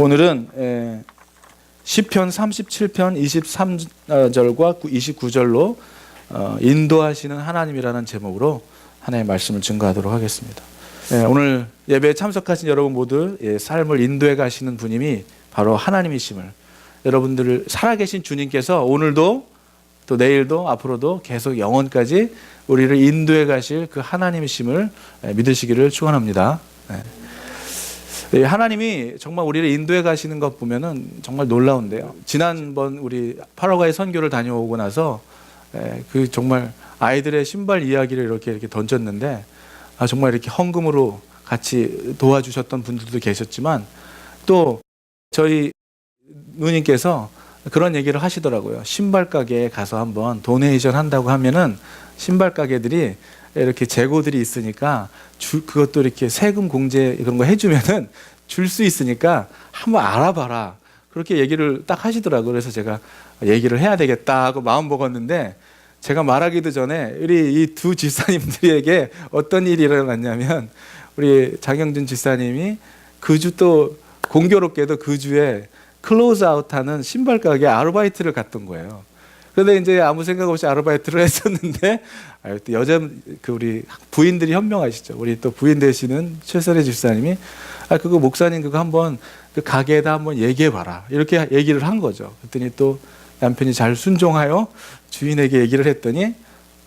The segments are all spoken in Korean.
오늘은 시편 37편 23절과 29절로 인도하시는 하나님이라는 제목으로 하나님의 말씀을 증거하도록 하겠습니다. 오늘 예배에 참석하신 여러분 모두 삶을 인도해 가시는 분임이 바로 하나님이심을, 여러분들을 살아계신 주님께서 오늘도 또 내일도 앞으로도 계속 영원까지 우리를 인도해 가실 그 하나님이심을 믿으시기를 축원합니다. 하나님이 정말 우리를 인도해 가시는 것 보면은 정말 놀라운데요. 지난번 우리 파라과이 선교를 다녀오고 나서 그 정말 아이들의 신발 이야기를 이렇게 던졌는데 정말 이렇게 헌금으로 같이 도와주셨던 분들도 계셨지만 또 저희 누님께서 그런 얘기를 하시더라고요. 신발 가게에 가서 한번 도네이션 한다고 하면은 신발 가게들이 이렇게 재고들이 있으니까 그것도 이렇게 세금 공제 그런 거 해주면은 줄 수 있으니까 한번 알아봐라. 그렇게 얘기를 딱 하시더라고요. 그래서 제가 얘기를 해야 되겠다 하고 마음 먹었는데 제가 말하기도 전에 우리 이 두 집사님들에게 어떤 일이 일어났냐면 우리 장영준 집사님이 그 주 또 공교롭게도 그 주에 클로즈아웃하는 신발 가게 아르바이트를 갔던 거예요. 그런데 이제 아무 생각 없이 아르바이트를 했었는데 또 여자 우리 부인들이 현명하시죠. 우리 또 부인 되시는 최선혜 집사님이 그거 목사님 그거 한번 그 가게에다 한번 얘기해 봐라 이렇게 얘기를 한 거죠. 그랬더니 또 남편이 잘 순종하여 주인에게 얘기를 했더니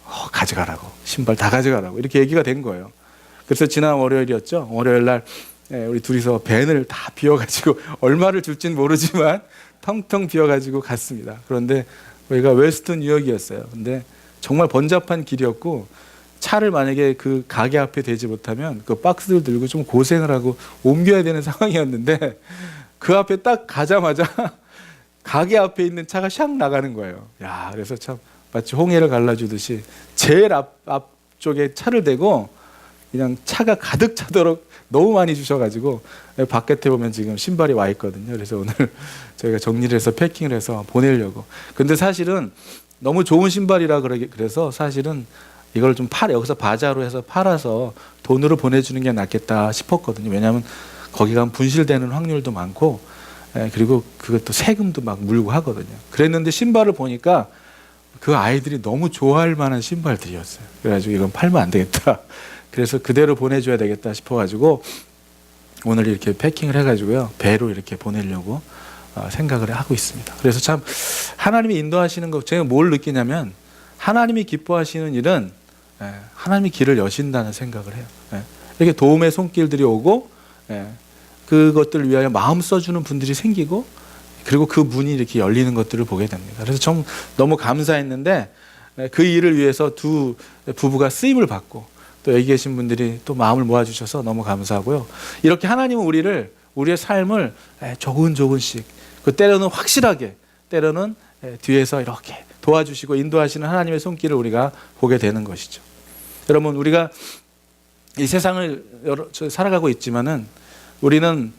가져가라고, 신발 다 가져가라고 이렇게 얘기가 된 거예요. 그래서 지난 월요일이었죠. 월요일 날 우리 둘이서 밴을 다 비워가지고 얼마를 줄지는 모르지만 텅텅 비워가지고 갔습니다. 그런데 여기가 웨스턴 뉴욕이었어요. 근데 정말 번잡한 길이었고 차를 만약에 그 가게 앞에 대지 못하면 그 박스들 들고 좀 고생을 하고 옮겨야 되는 상황이었는데 그 앞에 딱 가자마자 가게 앞에 있는 차가 샥 나가는 거예요. 야, 그래서 참 마치 홍해를 갈라주듯이 제일 앞쪽에 차를 대고 그냥 차가 가득 차도록 너무 많이 주셔가지고 바깥에 보면 지금 신발이 와 있거든요. 그래서 오늘 저희가 정리를 해서 패킹을 해서 보내려고. 근데 사실은 너무 좋은 신발이라 그래서 사실은 이걸 좀 여기서 바자로 해서 팔아서 돈으로 보내주는 게 낫겠다 싶었거든요. 왜냐하면 거기 가면 분실되는 확률도 많고 그리고 그것도 세금도 막 물고 하거든요. 그랬는데 신발을 보니까 그 아이들이 너무 좋아할 만한 신발들이었어요. 그래가지고 이건 팔면 안 되겠다. 그래서 그대로 보내줘야 되겠다 싶어가지고 오늘 이렇게 패킹을 해가지고요. 배로 이렇게 보내려고 생각을 하고 있습니다. 그래서 참 하나님이 인도하시는 거 제가 뭘 느끼냐면 하나님이 기뻐하시는 일은 하나님이 길을 여신다는 생각을 해요. 이렇게 도움의 손길들이 오고 그것들을 위하여 마음 써주는 분들이 생기고 그리고 그 문이 이렇게 열리는 것들을 보게 됩니다. 그래서 좀 너무 감사했는데 그 일을 위해서 두 부부가 쓰임을 받고 또 여기 계신 분들이 또 마음을 모아주셔서 너무 감사하고요. 이렇게 하나님은 우리의 삶을 조금씩 때로는 확실하게 때로는 뒤에서 이렇게 도와주시고 인도하시는 하나님의 손길을 우리가 보게 되는 것이죠. 여러분 우리가 이 세상을 살아가고 있지만은 우리는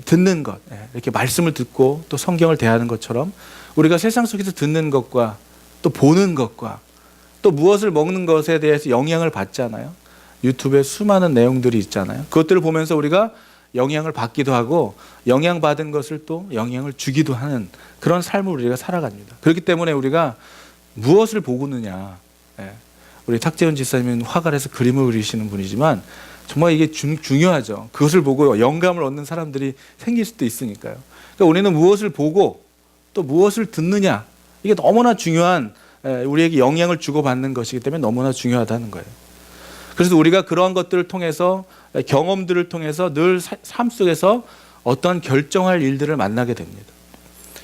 듣는 것, 이렇게 말씀을 듣고 또 성경을 대하는 것처럼 우리가 세상 속에서 듣는 것과 또 보는 것과 또 무엇을 먹는 것에 대해서 영향을 받잖아요. 유튜브에 수많은 내용들이 있잖아요. 그것들을 보면서 우리가 영향을 받기도 하고 영향받은 것을 또 영향을 주기도 하는 그런 삶을 우리가 살아갑니다. 그렇기 때문에 우리가 무엇을 보고느냐. 우리 탁재훈 집사님은 화가에서 그림을 그리시는 분이지만 정말 이게 중요하죠. 그것을 보고 영감을 얻는 사람들이 생길 수도 있으니까요. 그러니까 우리는 무엇을 보고 또 무엇을 듣느냐. 이게 너무나 중요한 우리에게 영향을 주고받는 것이기 때문에 너무나 중요하다는 거예요. 그래서 우리가 그러한 것들을 통해서 경험들을 통해서 늘 삶 속에서 어떤 결정할 일들을 만나게 됩니다.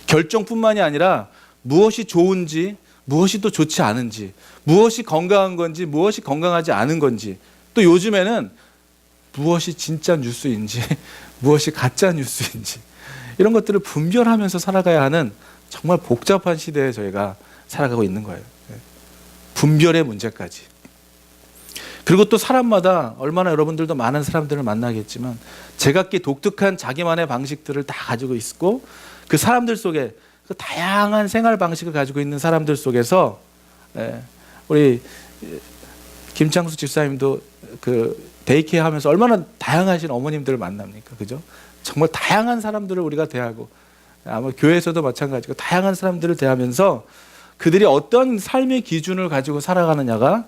결정뿐만이 아니라 무엇이 좋은지 무엇이 또 좋지 않은지 무엇이 건강한 건지 무엇이 건강하지 않은 건지 또 요즘에는 무엇이 진짜 뉴스인지 무엇이 가짜 뉴스인지 이런 것들을 분별하면서 살아가야 하는 정말 복잡한 시대에 저희가 살아가고 있는 거예요. 분별의 문제까지. 그리고 또 사람마다 얼마나 여러분들도 많은 사람들을 만나겠지만 제각기 독특한 자기만의 방식들을 다 가지고 있고 그 사람들 속에 그 다양한 생활 방식을 가지고 있는 사람들 속에서 우리 김창수 집사님도 그 데이케어 하면서 얼마나 다양하신 어머님들을 만납니까? 그죠? 정말 다양한 사람들을 우리가 대하고, 아마 교회에서도 마찬가지고 다양한 사람들을 대하면서 그들이 어떤 삶의 기준을 가지고 살아가느냐가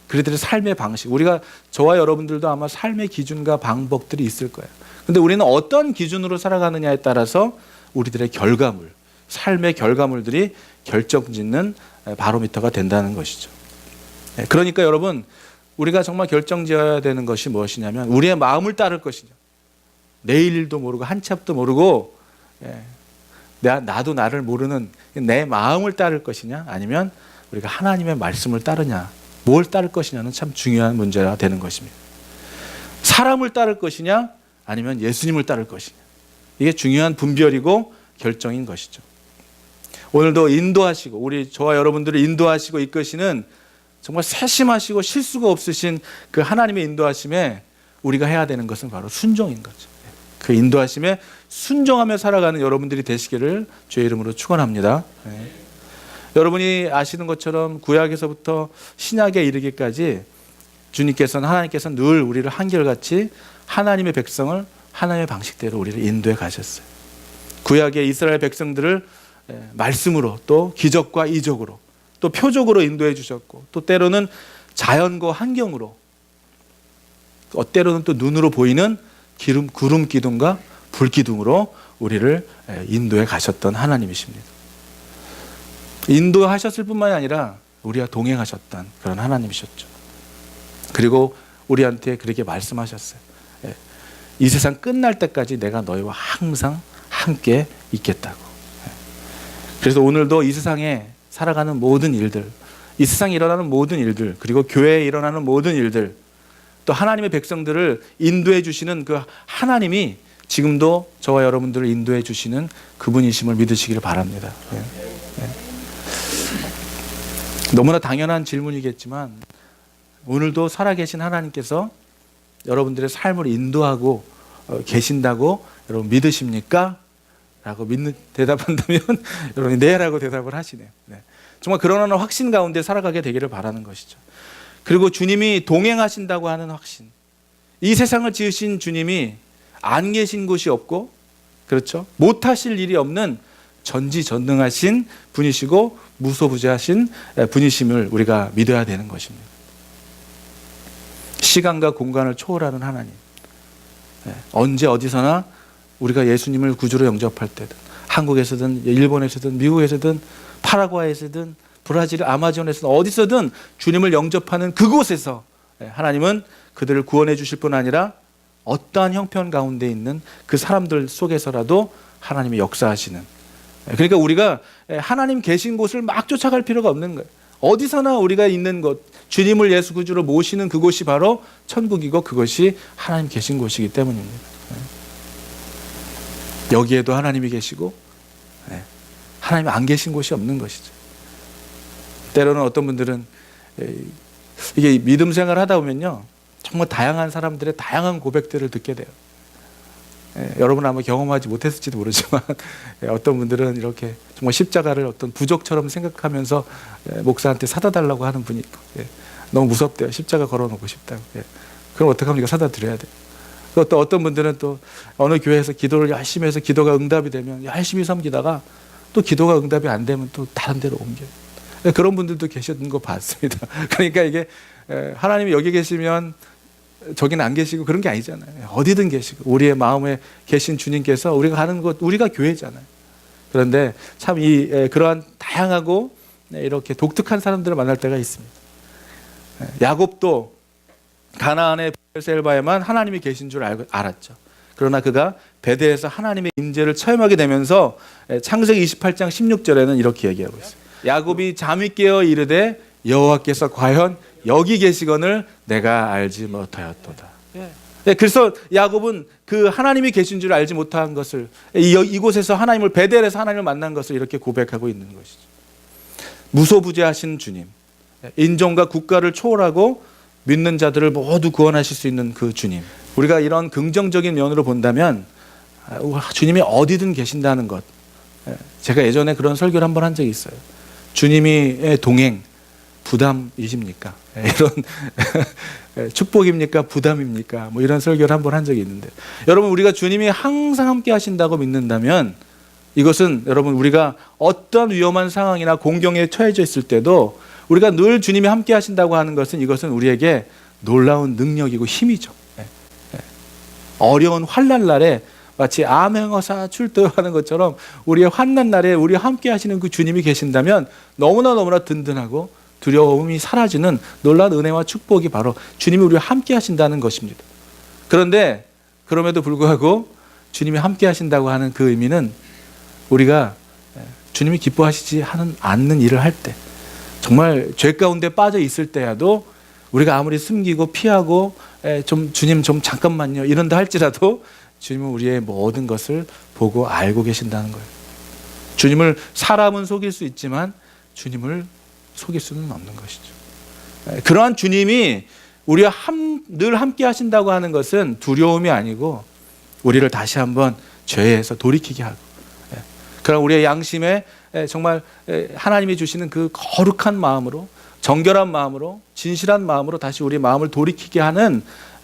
그들의 삶의 방식, 우리가 저와 여러분들도 아마 삶의 기준과 방법들이 있을 거예요. 근데 우리는 어떤 기준으로 살아가느냐에 따라서 우리들의 결과물, 삶의 결과물들이 결정짓는 바로미터가 된다는 것이죠. 그러니까 여러분, 우리가 정말 결정지어야 되는 것이 무엇이냐면 우리의 마음을 따를 것이냐. 내일 일도 모르고 한 치 앞도 모르고 나도 나를 모르는 내 마음을 따를 것이냐, 아니면 우리가 하나님의 말씀을 따르냐, 뭘 따를 것이냐는 참 중요한 문제가 되는 것입니다. 사람을 따를 것이냐, 아니면 예수님을 따를 것이냐, 이게 중요한 분별이고 결정인 것이죠. 오늘도 인도하시고 저와 여러분들을 인도하시고 이끄시는 정말 세심하시고 실수가 없으신 그 하나님의 인도하심에 우리가 해야 되는 것은 바로 순종인 거죠. 그 인도하심에 순종하며 살아가는 여러분들이 되시기를 주의 이름으로 축원합니다. 여러분이 아시는 것처럼 구약에서부터 신약에 이르기까지 주님께서는, 하나님께서는 늘 우리를 한결같이 하나님의 백성을 하나님의 방식대로 우리를 인도해 가셨어요. 구약의 이스라엘 백성들을 말씀으로, 또 기적과 이적으로, 또 표적으로 인도해 주셨고, 또 때로는 자연과 환경으로, 때로는 또 눈으로 보이는 구름 기둥과 불 기둥으로 우리를 인도해 가셨던 하나님이십니다. 인도하셨을 뿐만이 아니라 우리와 동행하셨던 그런 하나님이셨죠. 그리고 우리한테 그렇게 말씀하셨어요. 이 세상 끝날 때까지 내가 너희와 항상 함께 있겠다고. 그래서 오늘도 이 세상에 살아가는 모든 일들, 이 세상에 일어나는 모든 일들, 그리고 교회에 일어나는 모든 일들, 또 하나님의 백성들을 인도해 주시는 그 하나님이 지금도 저와 여러분들을 인도해 주시는 그분이심을 믿으시기를 바랍니다. 너무나 당연한 질문이겠지만 오늘도 살아계신 하나님께서 여러분들의 삶을 인도하고 계신다고 여러분 믿으십니까? 라고 대답한다면 여러분이 네라고 대답을 하시네요. 정말 그런 확신 가운데 살아가게 되기를 바라는 것이죠. 그리고 주님이 동행하신다고 하는 확신. 이 세상을 지으신 주님이 안 계신 곳이 없고, 그렇죠? 못하실 일이 없는 전지전능하신 분이시고 무소부재하신 분이심을 우리가 믿어야 되는 것입니다. 시간과 공간을 초월하는 하나님. 언제 어디서나 우리가 예수님을 구주로 영접할 때든, 한국에서든 일본에서든 미국에서든 파라과이에서든 브라질 아마존에서든 어디서든 주님을 영접하는 그곳에서 하나님은 그들을 구원해 주실 뿐 아니라 어떠한 형편 가운데 있는 그 사람들 속에서라도 하나님이 역사하시는, 그러니까 우리가 하나님 계신 곳을 막 쫓아갈 필요가 없는 거예요. 어디서나 우리가 있는 곳, 주님을 예수 구주로 모시는 그곳이 바로 천국이고 그것이 하나님 계신 곳이기 때문입니다. 여기에도 하나님이 계시고 하나님이 안 계신 곳이 없는 것이죠. 때로는 어떤 분들은 이게 믿음 생활을 하다 보면요, 정말 다양한 사람들의 다양한 고백들을 듣게 돼요. 여러분 아마 경험하지 못했을지도 모르지만 어떤 분들은 이렇게 정말 십자가를 어떤 부족처럼 생각하면서 목사한테 사다 달라고 하는 분이 있고, 너무 무섭대요. 십자가 걸어놓고 싶다고. 그럼 어떻게 하면 이거 사다 드려야 돼요. 또 어떤 분들은 또 어느 교회에서 기도를 열심히 해서 기도가 응답이 되면 열심히 섬기다가 또 기도가 응답이 안 되면 또 다른 데로 옮겨요. 그런 분들도 계셨던 거 봤습니다. 그러니까 이게 하나님이 여기 계시면 저기는 안 계시고 그런 게 아니잖아요. 어디든 계시고 우리의 마음에 계신 주님께서 우리가 가는 곳, 우리가 교회잖아요. 그런데 참 그러한 다양하고 이렇게 독특한 사람들을 만날 때가 있습니다. 야곱도 가나안의 베르셀바에만 하나님이 계신 줄 알았죠. 그러나 그가 베델에서 하나님의 임재를 체험하게 되면서 창세기 28장 16절에는 이렇게 얘기하고 있어요. 야곱이 잠이 깨어 이르되 여호와께서 과연 여기 계시거늘 내가 알지 못하였도다. 그래서 야곱은 그 하나님이 계신 줄 알지 못한 것을, 이곳에서 하나님을, 베델에서 하나님을 만난 것을 이렇게 고백하고 있는 것이죠. 무소부재하신 주님, 인종과 국가를 초월하고 믿는 자들을 모두 구원하실 수 있는 그 주님. 우리가 이런 긍정적인 면으로 본다면 주님이 어디든 계신다는 것. 제가 예전에 그런 설교를 한번 한 적이 있어요. 주님의 동행 부담이십니까? 이런 축복입니까? 부담입니까? 뭐 이런 설교를 한번 한 적이 있는데, 여러분, 우리가 주님이 항상 함께 하신다고 믿는다면 이것은 여러분, 우리가 어떤 위험한 상황이나 공경에 처해져 있을 때도 우리가 늘 주님이 함께 하신다고 하는 것은, 이것은 우리에게 놀라운 능력이고 힘이죠. 어려운 환난 날에 마치 암행어사 출두하는 것처럼 우리의 환난 날에 우리와 함께 하시는 그 주님이 계신다면 너무나 든든하고 두려움이 사라지는 놀라운 은혜와 축복이 바로 주님이 우리와 함께 하신다는 것입니다. 그런데 그럼에도 불구하고 주님이 함께 하신다고 하는 그 의미는 우리가 주님이 기뻐하시지 않는 일을 할 때, 정말 죄 가운데 빠져 있을 때라도 우리가 아무리 숨기고 피하고 주님 좀 잠깐만요 이런다 할지라도 주님은 우리의 모든 것을 보고 알고 계신다는 거예요. 주님을 사람은 속일 수 있지만 주님을 속일 수는 없는 것이죠. 그러한 주님이 우리와 늘 함께 하신다고 하는 것은 두려움이 아니고 우리를 다시 한번 죄에서 돌이키게 하고, 그럼 우리의 양심에 정말 하나님이 주시는 그 거룩한 마음으로, 정결한 마음으로, 진실한 마음으로 다시 우리의 마음을 돌이키게 하는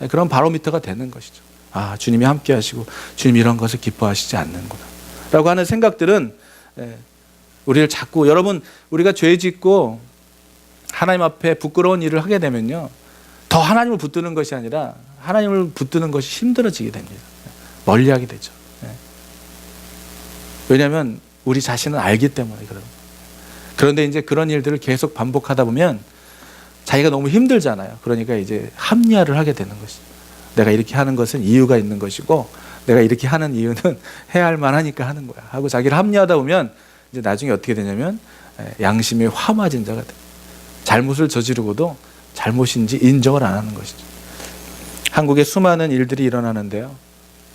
그런 바로미터가 되는 것이죠. 아, 주님이 함께 하시고 주님이 이런 것을 기뻐하시지 않는구나 라고 하는 생각들은 우리를 자꾸, 여러분, 우리가 죄 짓고 하나님 앞에 부끄러운 일을 하게 되면요, 더 하나님을 붙드는 것이 아니라 하나님을 붙드는 것이 힘들어지게 됩니다. 멀리하게 되죠. 왜냐하면 우리 자신은 알기 때문에 그런. 그런데 이제 그런 일들을 계속 반복하다 보면 자기가 너무 힘들잖아요. 그러니까 이제 합리화를 하게 되는 것이죠. 내가 이렇게 하는 것은 이유가 있는 것이고 내가 이렇게 하는 이유는 해야 할 만하니까 하는 거야 하고 자기를 합리화하다 보면 이제 나중에 어떻게 되냐면 양심의 화맞은 자가 돼. 잘못을 저지르고도 잘못인지 인정을 안 하는 것이죠. 한국에 수많은 일들이 일어나는데요,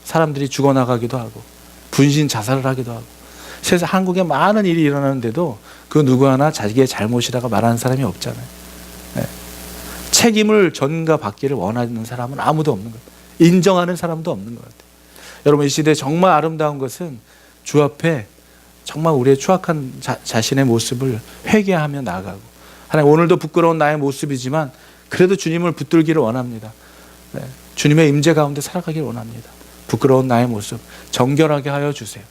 사람들이 죽어나가기도 하고 분신 자살을 하기도 하고, 세상 한국에 많은 일이 일어나는데도 그 누구 하나 자기의 잘못이라고 말하는 사람이 없잖아요. 책임을 전가받기를 원하는 사람은 아무도 없는 것 같아요. 인정하는 사람도 없는 것 같아요. 여러분, 이 시대에 정말 아름다운 것은 주 앞에 정말 우리의 추악한 자신의 모습을 회개하며 나아가고, 하나님, 오늘도 부끄러운 나의 모습이지만 그래도 주님을 붙들기를 원합니다. 주님의 임재 가운데 살아가기를 원합니다. 부끄러운 나의 모습 정결하게 하여 주세요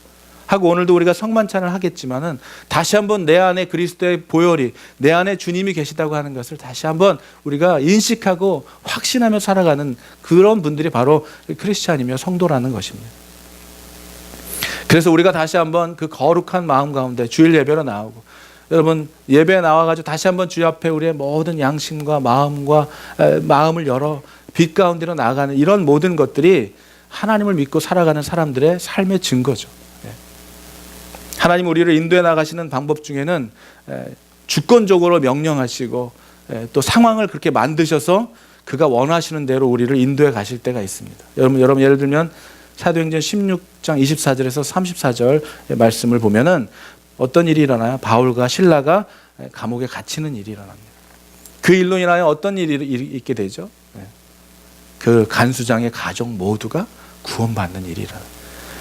하고, 오늘도 우리가 성만찬을 하겠지만은 다시 한번 내 안에 그리스도의 보혈이, 내 안에 주님이 계시다고 하는 것을 다시 한번 우리가 인식하고 확신하며 살아가는 그런 분들이 바로 크리스찬이며 성도라는 것입니다. 그래서 우리가 다시 한번 그 거룩한 마음 가운데 주일 예배로 나오고, 여러분, 예배에 나와가지고 다시 한번 주 앞에 우리의 모든 양심과 마음을 열어 빛 가운데로 나아가는 이런 모든 것들이 하나님을 믿고 살아가는 사람들의 삶의 증거죠. 하나님 우리를 인도해 나가시는 방법 중에는 주권적으로 명령하시고 또 상황을 그렇게 만드셔서 그가 원하시는 대로 우리를 인도해 가실 때가 있습니다. 여러분 예를 들면 사도행전 16장 24절에서 34절 말씀을 보면은 어떤 일이 일어나요? 바울과 실라가 감옥에 갇히는 일이 일어납니다. 그 일로 인하여 어떤 일이 있게 되죠? 그 간수장의 가족 모두가 구원받는 일이 일어나요.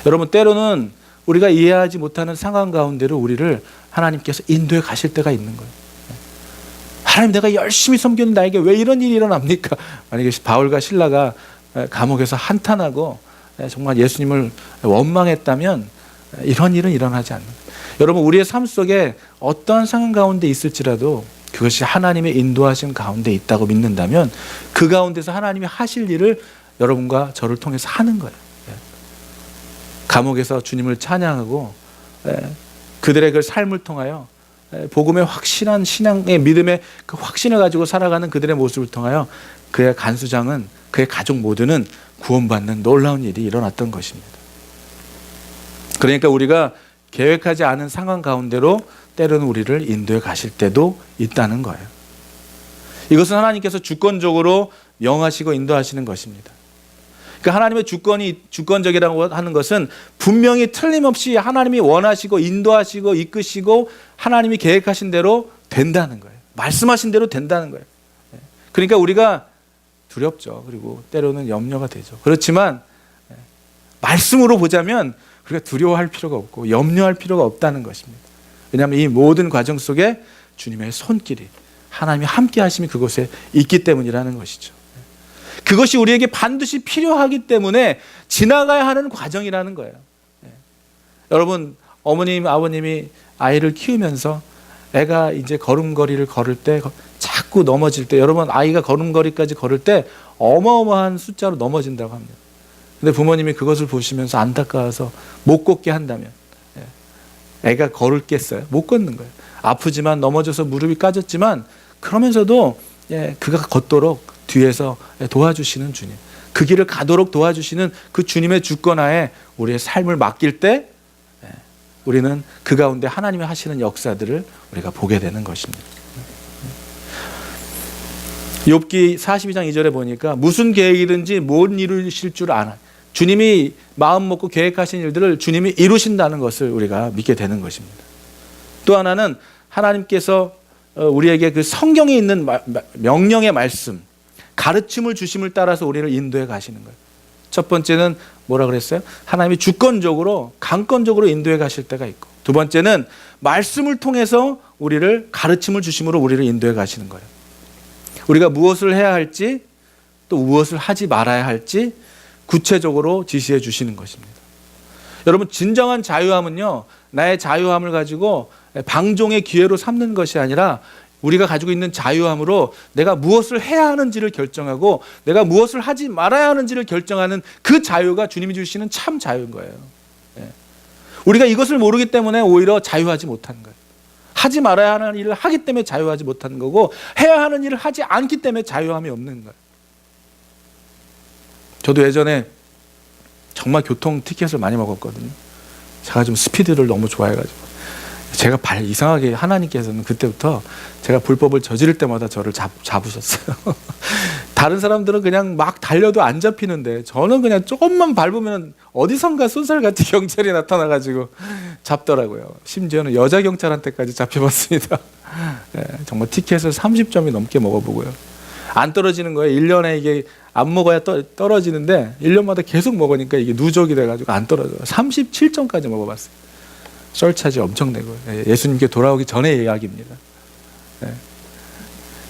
여러분, 때로는 우리가 이해하지 못하는 상황 가운데로 우리를 하나님께서 인도해 가실 때가 있는 거예요. 하나님, 내가 열심히 섬기는 나에게 왜 이런 일이 일어납니까? 만약에 바울과 실라가 감옥에서 한탄하고 정말 예수님을 원망했다면 이런 일은 일어나지 않는 거예요. 여러분, 우리의 삶 속에 어떠한 상황 가운데 있을지라도 그것이 하나님의 인도하신 가운데 있다고 믿는다면 그 가운데서 하나님이 하실 일을 여러분과 저를 통해서 하는 거예요. 감옥에서 주님을 찬양하고 그들의 그 삶을 통하여 복음의 확신한 신앙의 믿음의 그 확신을 가지고 살아가는 그들의 모습을 통하여 그의 간수장은, 그의 가족 모두는 구원받는 놀라운 일이 일어났던 것입니다. 그러니까 우리가 계획하지 않은 상황 가운데로 때로는 우리를 인도해 가실 때도 있다는 거예요. 이것은 하나님께서 주권적으로 명하시고 인도하시는 것입니다. 그러니까 하나님의 주권이 주권적이라고 하는 것은 분명히 틀림없이 하나님이 원하시고 인도하시고 이끄시고 하나님이 계획하신 대로 된다는 거예요. 말씀하신 대로 된다는 거예요. 그러니까 우리가 두렵죠. 그리고 때로는 염려가 되죠. 그렇지만 말씀으로 보자면 우리가 두려워할 필요가 없고 염려할 필요가 없다는 것입니다. 왜냐하면 이 모든 과정 속에 주님의 손길이, 하나님이 함께 하심이 그곳에 있기 때문이라는 것이죠. 그것이 우리에게 반드시 필요하기 때문에 지나가야 하는 과정이라는 거예요. 여러분, 어머님, 아버님이 아이를 키우면서 애가 이제 걸음걸이를 걸을 때 자꾸 넘어질 때, 여러분 아이가 걸음걸이까지 걸을 때 어마어마한 숫자로 넘어진다고 합니다. 근데 부모님이 그것을 보시면서 안타까워서 못 걷게 한다면 애가 걸을겠어요? 못 걷는 거예요. 아프지만 넘어져서 무릎이 까졌지만 그러면서도 그가 걷도록 뒤에서 도와주시는 주님, 그 길을 가도록 도와주시는 그 주님의 주권하에 우리의 삶을 맡길 때 우리는 그 가운데 하나님이 하시는 역사들을 우리가 보게 되는 것입니다. 욥기 42장 2절에 보니까 무슨 계획이든지 못 이루실 줄 아나. 주님이 마음 먹고 계획하신 일들을 주님이 이루신다는 것을 우리가 믿게 되는 것입니다. 또 하나는 하나님께서 우리에게 그 성경에 있는 명령의 말씀, 가르침을 주심을 따라서 우리를 인도해 가시는 거예요. 첫 번째는 뭐라 그랬어요? 하나님이 주권적으로, 강권적으로 인도해 가실 때가 있고, 두 번째는 말씀을 통해서 우리를 가르침을 주심으로 우리를 인도해 가시는 거예요. 우리가 무엇을 해야 할지, 또 무엇을 하지 말아야 할지 구체적으로 지시해 주시는 것입니다. 여러분, 진정한 자유함은요, 나의 자유함을 가지고 방종의 기회로 삼는 것이 아니라 우리가 가지고 있는 자유함으로 내가 무엇을 해야 하는지를 결정하고 내가 무엇을 하지 말아야 하는지를 결정하는 그 자유가 주님이 주시는 참 자유인 거예요. 우리가 이것을 모르기 때문에 오히려 자유하지 못하는 거예요. 하지 말아야 하는 일을 하기 때문에 자유하지 못하는 거고, 해야 하는 일을 하지 않기 때문에 자유함이 없는 거예요. 저도 예전에 정말 교통 티켓을 많이 먹었거든요. 제가 좀 스피드를 너무 좋아해가지고. 제가 이상하게 하나님께서는 그때부터 제가 불법을 저지를 때마다 저를 잡으셨어요. 다른 사람들은 그냥 막 달려도 안 잡히는데 저는 그냥 조금만 밟으면 어디선가 쏜살같이 경찰이 나타나가지고 잡더라고요. 심지어는 여자 경찰한테까지 잡혀봤습니다. 정말 티켓을 30점이 넘게 먹어보고요. 안 떨어지는 거예요. 1년에 이게 안 먹어야 떨어지는데 1년마다 계속 먹으니까 이게 누적이 돼가지고 안 떨어져요. 37점까지 먹어봤어요. 썰차지 엄청 내고, 예수님께 돌아오기 전의 이야기입니다.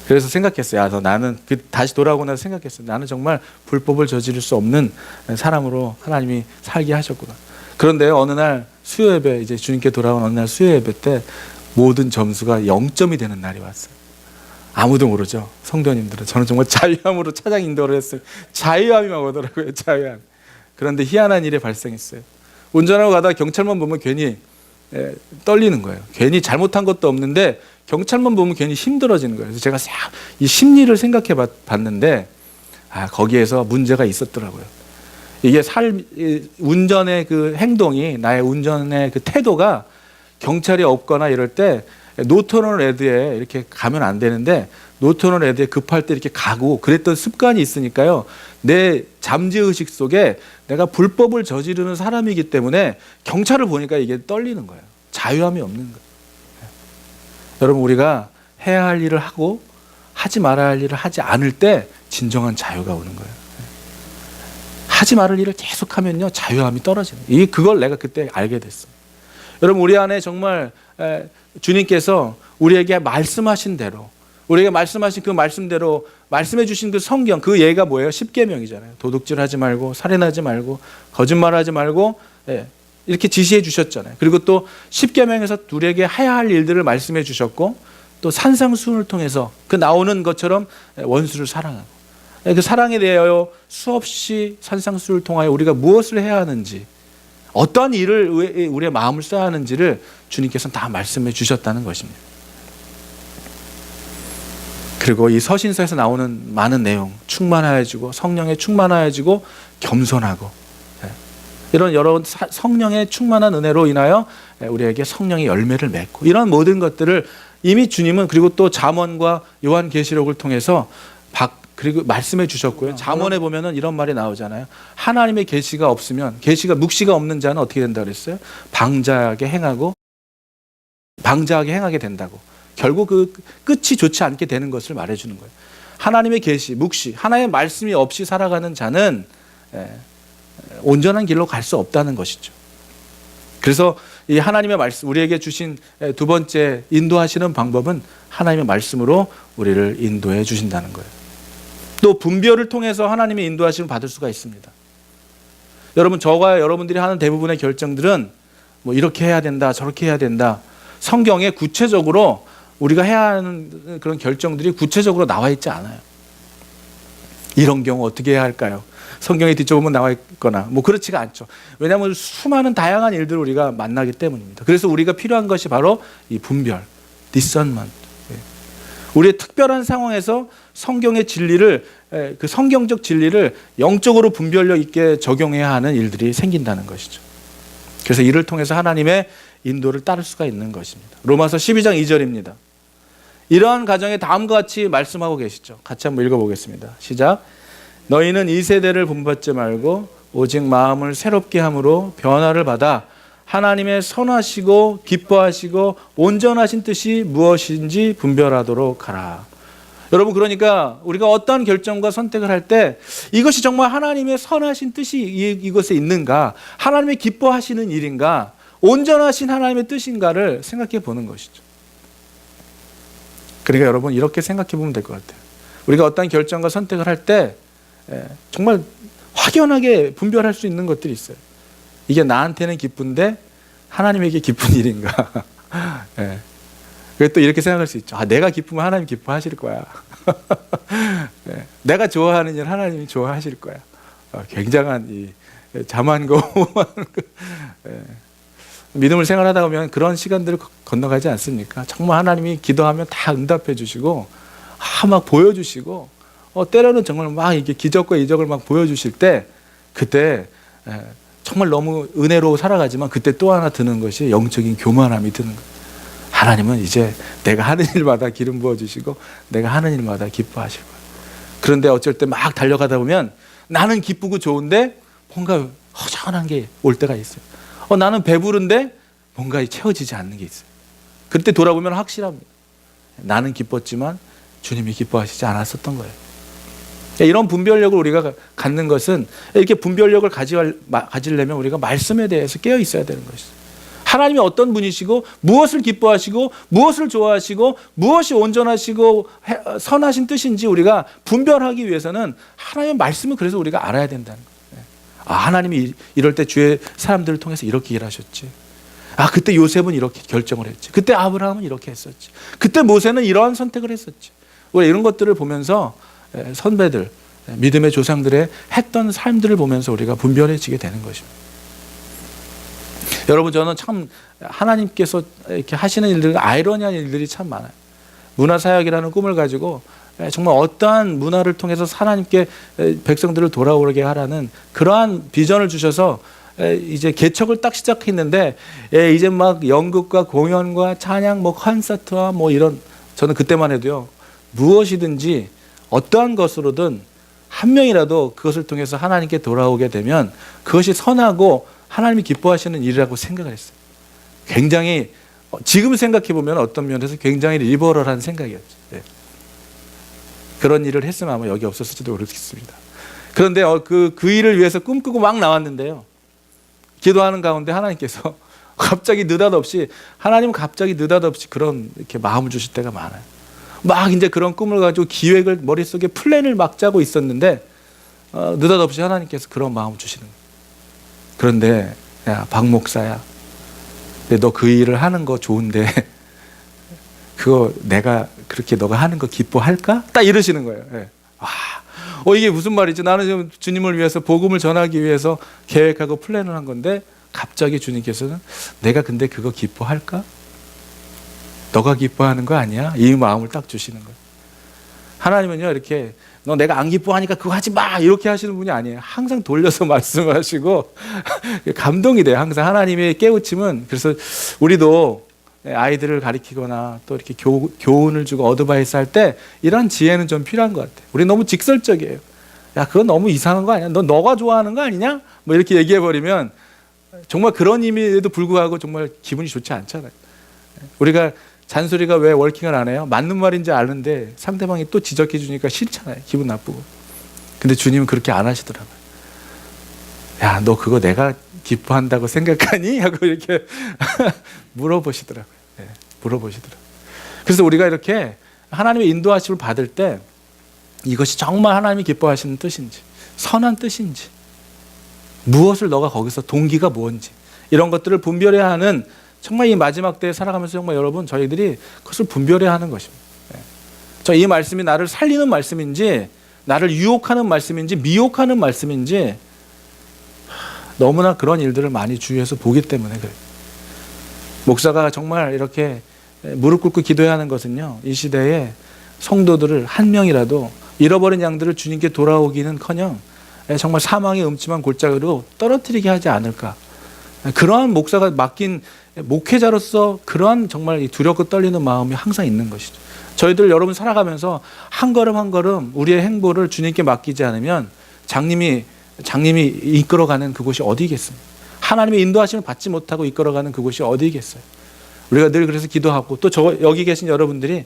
그래서 생각했어요. 나는 다시 돌아오고 나서 생각했어요. 나는 정말 불법을 저지를 수 없는 사람으로 하나님이 살게 하셨구나. 그런데 어느 날 수요 예배, 이제 주님께 돌아온 어느 날 수요 예배 때 모든 점수가 0점이 되는 날이 왔어요. 아무도 모르죠. 성도님들은. 저는 정말 자유함으로 차장 인도를 했어요. 자유함이 막 오더라고요. 자유함. 그런데 희한한 일이 발생했어요. 운전하고 가다가 경찰만 보면 괜히 떨리는 거예요. 괜히 잘못한 것도 없는데 경찰만 보면 괜히 힘들어지는 거예요. 그래서 제가 싹 이 심리를 생각해 봤는데 거기에서 문제가 있었더라고요. 이게 운전의 그 행동이, 나의 운전의 그 태도가 경찰이 없거나 이럴 때 노턴 레드에 이렇게 가면 안 되는데 노턴 레드에 급할 때 이렇게 가고 그랬던 습관이 있으니까요. 내 잠재의식 속에 내가 불법을 저지르는 사람이기 때문에 경찰을 보니까 이게 떨리는 거예요. 자유함이 없는 거예요. 여러분, 우리가 해야 할 일을 하고 하지 말아야 할 일을 하지 않을 때 진정한 자유가 오는 거예요. 하지 말을 일을 계속하면요, 자유함이 떨어지는 거예요. 그걸 내가 그때 알게 됐어요. 여러분, 우리 안에 정말 주님께서 우리에게 말씀하신 대로, 우리에게 말씀하신 그 말씀대로 말씀해 주신 그 성경, 그 예가 뭐예요? 10계명이잖아요. 도둑질하지 말고, 살인하지 말고, 거짓말하지 말고, 이렇게 지시해 주셨잖아요. 그리고 또 10계명에서 우리에게 해야 할 일들을 말씀해 주셨고, 또 산상수훈을 통해서 그 나오는 것처럼 원수를 사랑하고, 그 사랑에 대하여 수없이 산상수훈을 통하여 우리가 무엇을 해야 하는지, 어떠한 일을 우리의 마음을 써야 하는지를 주님께서는 다 말씀해 주셨다는 것입니다. 그리고 이 서신서에서 나오는 많은 내용, 충만하여지고 성령에 충만하여지고 겸손하고, 이런 여러 성령의 충만한 은혜로 인하여 우리에게 성령의 열매를 맺고, 이런 모든 것들을 이미 주님은, 그리고 또 잠언과 요한계시록을 통해서 그리고 말씀해 주셨고요. 잠언에 보면은 이런 말이 나오잖아요. 하나님의 계시가 없으면, 묵시가 없는 자는 어떻게 된다 그랬어요? 방자하게 행하게 된다고. 결국 그 끝이 좋지 않게 되는 것을 말해주는 거예요. 하나님의 계시, 묵시, 하나님의 말씀이 없이 살아가는 자는 온전한 길로 갈 수 없다는 것이죠. 그래서 이 하나님의 말씀, 우리에게 주신 두 번째 인도하시는 방법은 하나님의 말씀으로 우리를 인도해 주신다는 거예요. 또 분별을 통해서 하나님의 인도하심을 받을 수가 있습니다. 여러분, 저와 여러분들이 하는 대부분의 결정들은 뭐 이렇게 해야 된다, 저렇게 해야 된다. 성경에 구체적으로 우리가 해야 하는 그런 결정들이 구체적으로 나와 있지 않아요. 이런 경우 어떻게 해야 할까요? 성경에 뒤쪽 보면 나와 있거나 뭐 그렇지가 않죠. 왜냐하면 수많은 다양한 일들을 우리가 만나기 때문입니다. 그래서 우리가 필요한 것이 바로 이 분별, discernment. 우리의 특별한 상황에서 성경의 진리를, 그 성경적 진리를 영적으로 분별력 있게 적용해야 하는 일들이 생긴다는 것이죠. 그래서 이를 통해서 하나님의 인도를 따를 수가 있는 것입니다. 로마서 12장 2절입니다. 이러한 가정에 다음과 같이 말씀하고 계시죠. 같이 한번 읽어보겠습니다. 시작. 너희는 이 세대를 본받지 말고 오직 마음을 새롭게 함으로 변화를 받아 하나님의 선하시고 기뻐하시고 온전하신 뜻이 무엇인지 분별하도록 하라. 여러분, 그러니까 우리가 어떠한 결정과 선택을 할 때 이것이 정말 하나님의 선하신 뜻이 이것에 있는가, 하나님의 기뻐하시는 일인가, 온전하신 하나님의 뜻인가를 생각해 보는 것이죠. 그러니까 여러분, 이렇게 생각해 보면 될 것 같아요. 우리가 어떠한 결정과 선택을 할 때 정말 확연하게 분별할 수 있는 것들이 있어요. 이게 나한테는 기쁜데 하나님에게 기쁜 일인가. 그리고 또 이렇게 생각할 수 있죠. 내가 기쁘면 하나님 기뻐하실 거야. 내가 좋아하는 일 하나님이 좋아하실 거야. 굉장한 이 자만고 믿음을 생활하다 보면 그런 시간들을 건너가지 않습니까? 정말 하나님이 기도하면 다 응답해 주시고 막 보여주시고 때로는 정말 막 이렇게 기적과 이적을 막 보여주실 때 그때 정말 너무 은혜로 살아가지만 그때 또 하나 드는 것이 영적인 교만함이 드는 거예요. 하나님은 이제 내가 하는 일마다 기름 부어주시고 내가 하는 일마다 기뻐하실 거예요. 그런데 어쩔 때 막 달려가다 보면 나는 기쁘고 좋은데 뭔가 허전한 게 올 때가 있어요. 나는 배부른데 뭔가 채워지지 않는 게 있어요. 그때 돌아보면 확실합니다. 나는 기뻤지만 주님이 기뻐하시지 않았었던 거예요. 이런 분별력을 우리가 갖는 것은, 이렇게 분별력을 가지려면 우리가 말씀에 대해서 깨어 있어야 되는 것이죠. 하나님이 어떤 분이시고 무엇을 기뻐하시고 무엇을 좋아하시고 무엇이 온전하시고 선하신 뜻인지 우리가 분별하기 위해서는 하나님의 말씀을 그래서 우리가 알아야 된다는 거예요. 하나님이 이럴 때 주의 사람들을 통해서 이렇게 일하셨지. 그때 요셉은 이렇게 결정을 했지. 그때 아브라함은 이렇게 했었지. 그때 모세는 이러한 선택을 했었지. 우리가 이런 것들을 보면서 선배들, 믿음의 조상들의 했던 삶들을 보면서 우리가 분별해지게 되는 것입니다. 여러분, 저는 참 하나님께서 이렇게 하시는 일들, 아이러니한 일들이 참 많아요. 문화사역이라는 꿈을 가지고 정말 어떠한 문화를 통해서 하나님께 백성들을 돌아오게 하라는 그러한 비전을 주셔서 이제 개척을 딱 시작했는데 이제 막 연극과 공연과 찬양, 콘서트와 이런, 저는 그때만 해도요, 무엇이든지 어떠한 것으로든 한 명이라도 그것을 통해서 하나님께 돌아오게 되면 그것이 선하고 하나님이 기뻐하시는 일이라고 생각을 했어요. 굉장히 지금 생각해 보면 어떤 면에서 굉장히 리버럴한 생각이었죠. 그런 일을 했으면 아마 여기 없었을지도 모르겠습니다. 그런데 그 일을 위해서 꿈꾸고 막 나왔는데요, 기도하는 가운데 하나님께서 갑자기 느닷없이, 하나님은 갑자기 느닷없이 그런 이렇게 마음을 주실 때가 많아요. 막 이제 그런 꿈을 가지고 기획을, 머릿속에 플랜을 막 짜고 있었는데 느닷없이 하나님께서 그런 마음을 주시는 거예요. 그런데 야, 박 목사야, 너 그 일을 하는 거 좋은데 그거 내가 그렇게 너가 하는 거 기뻐할까? 딱 이러시는 거예요. 이게 무슨 말이지? 나는 지금 주님을 위해서, 복음을 전하기 위해서 계획하고 플랜을 한 건데 갑자기 주님께서는 내가 근데 그거 기뻐할까? 너가 기뻐하는 거 아니야? 이 마음을 딱 주시는 거예요. 하나님은요, 이렇게 너 내가 안 기뻐하니까 그거 하지 마, 이렇게 하시는 분이 아니에요. 항상 돌려서 말씀하시고 감동이 돼요. 항상 하나님의 깨우침은. 그래서 우리도 아이들을 가리키거나 또 이렇게 교훈을 주고 어드바이스 할 때 이런 지혜는 좀 필요한 것 같아요. 우리 너무 직설적이에요. 야, 그건 너무 이상한 거 아니야? 너가 좋아하는 거 아니냐? 이렇게 얘기해 버리면 정말 그런 의미에도 불구하고 정말 기분이 좋지 않잖아요. 우리가 잔소리가 왜 월킹을 안 해요? 맞는 말인지 아는데 상대방이 또 지적해 주니까 싫잖아요. 기분 나쁘고. 근데 주님은 그렇게 안 하시더라고요. 야, 너 그거 내가 기뻐한다고 생각하니? 하고 이렇게 물어보시더라고요. 물어보시더라고요. 그래서 우리가 이렇게 하나님의 인도하심을 받을 때 이것이 정말 하나님이 기뻐하시는 뜻인지, 선한 뜻인지, 무엇을 너가 거기서 동기가 뭔지, 이런 것들을 분별해야 하는, 정말 이 마지막 때에 살아가면서 정말 여러분 저희들이 그것을 분별해야 하는 것입니다. 저 이 말씀이 나를 살리는 말씀인지, 나를 유혹하는 말씀인지, 미혹하는 말씀인지, 너무나 그런 일들을 많이 주위에서 보기 때문에 그래요. 목사가 정말 이렇게 무릎 꿇고 기도해야 하는 것은요, 이 시대에 성도들을 한 명이라도 잃어버린 양들을 주님께 돌아오기는커녕 정말 사망의 음침한 골짜기로 떨어뜨리게 하지 않을까. 그러한 목사가 맡긴 목회자로서 그러한 정말 두렵고 떨리는 마음이 항상 있는 것이죠. 저희들 여러분 살아가면서 한 걸음 한 걸음 우리의 행보를 주님께 맡기지 않으면 장님이 이끌어가는 그곳이 어디겠습니까? 하나님의 인도하심을 받지 못하고 이끌어가는 그곳이 어디겠어요? 우리가 늘 그래서 기도하고, 또 여기 계신 여러분들이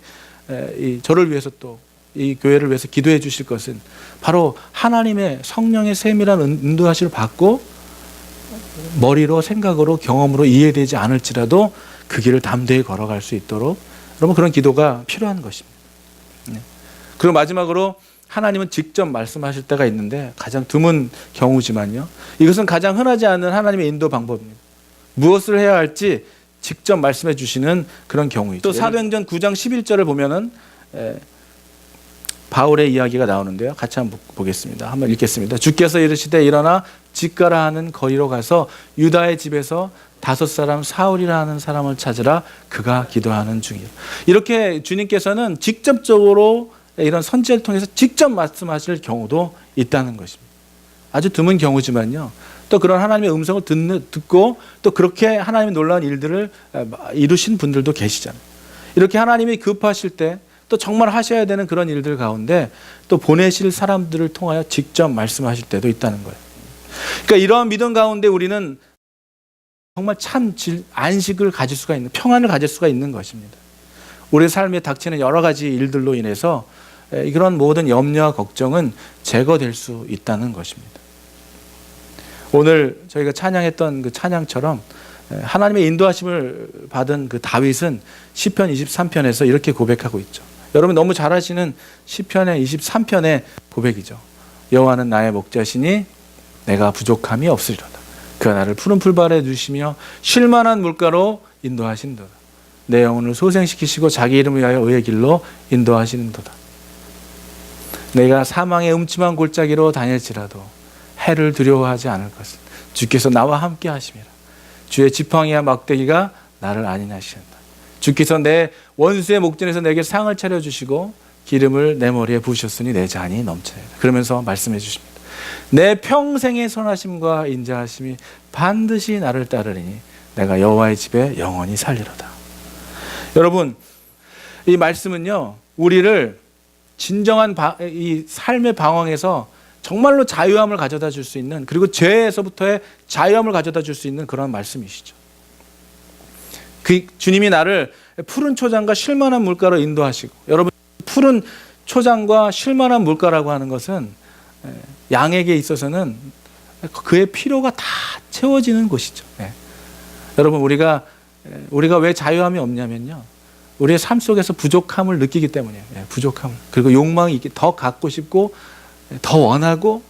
저를 위해서 또 이 교회를 위해서 기도해 주실 것은 바로 하나님의 성령의 세밀한 인도하심을 받고 머리로, 생각으로, 경험으로 이해되지 않을지라도 그 길을 담대히 걸어갈 수 있도록 여러분 그런 기도가 필요한 것입니다. 그리고 마지막으로 하나님은 직접 말씀하실 때가 있는데 가장 드문 경우지만요, 이것은 가장 흔하지 않은 하나님의 인도 방법입니다. 무엇을 해야 할지 직접 말씀해 주시는 그런 경우이죠. 또 사도행전 9장 11절을 보면은 바울의 이야기가 나오는데요. 같이 한번 보겠습니다. 한번 읽겠습니다. 주께서 이르시되 일어나 직가라 하는 거리로 가서 유다의 집에서 5사람 사울이라 하는 사람을 찾으라, 그가 기도하는 중이라. 이렇게 주님께서는 직접적으로 이런 선지자를 통해서 직접 말씀하실 경우도 있다는 것입니다. 아주 드문 경우지만요, 또 그런 하나님의 음성을 듣고 또 그렇게 하나님의 놀라운 일들을 이루신 분들도 계시잖아요. 이렇게 하나님이 급하실 때 또 정말 하셔야 되는 그런 일들 가운데 또 보내실 사람들을 통하여 직접 말씀하실 때도 있다는 거예요. 그러니까 이러한 믿음 가운데 우리는 정말 참 안식을 가질 수가 있는, 평안을 가질 수가 있는 것입니다. 우리 삶에 닥치는 여러 가지 일들로 인해서 이런 모든 염려와 걱정은 제거될 수 있다는 것입니다. 오늘 저희가 찬양했던 그 찬양처럼 하나님의 인도하심을 받은 그 다윗은 시편 23편에서 이렇게 고백하고 있죠. 여러분 너무 잘 아시는 시편의 23편의 고백이죠. 여호와는 나의 목자시니 내가 부족함이 없으리로다. 그가 나를 푸른 풀밭에 두시며 쉴만한 물가로 인도하신도다. 내 영혼을 소생시키시고 자기 이름을 위하여 의의 길로 인도하시는도다. 내가 사망의 음침한 골짜기로 다닐지라도 해를 두려워하지 않을 것은 주께서 나와 함께 하심이라. 주의 지팡이와 막대기가 나를 안위하시는다. 주께서 내 원수의 목전에서 내게 상을 차려주시고 기름을 내 머리에 부으셨으니 내 잔이 넘쳐나리라. 그러면서 말씀해 주십니다. 내 평생의 선하심과 인자하심이 반드시 나를 따르리니 내가 여호와의 집에 영원히 살리로다. 여러분, 이 말씀은요, 우리를 진정한 이 삶의 방황에서 정말로 자유함을 가져다 줄 수 있는, 그리고 죄에서부터의 자유함을 가져다 줄 수 있는 그런 말씀이시죠. 그 주님이 나를 푸른 초장과 쉴만한 물가로 인도하시고, 여러분 푸른 초장과 쉴만한 물가라고 하는 것은 양에게 있어서는 그의 필요가 다 채워지는 곳이죠. 여러분 우리가 왜 자유함이 없냐면요, 우리의 삶 속에서 부족함을 느끼기 때문이에요. 부족함을. 그리고 욕망이 있게 더 갖고 싶고 더 원하고,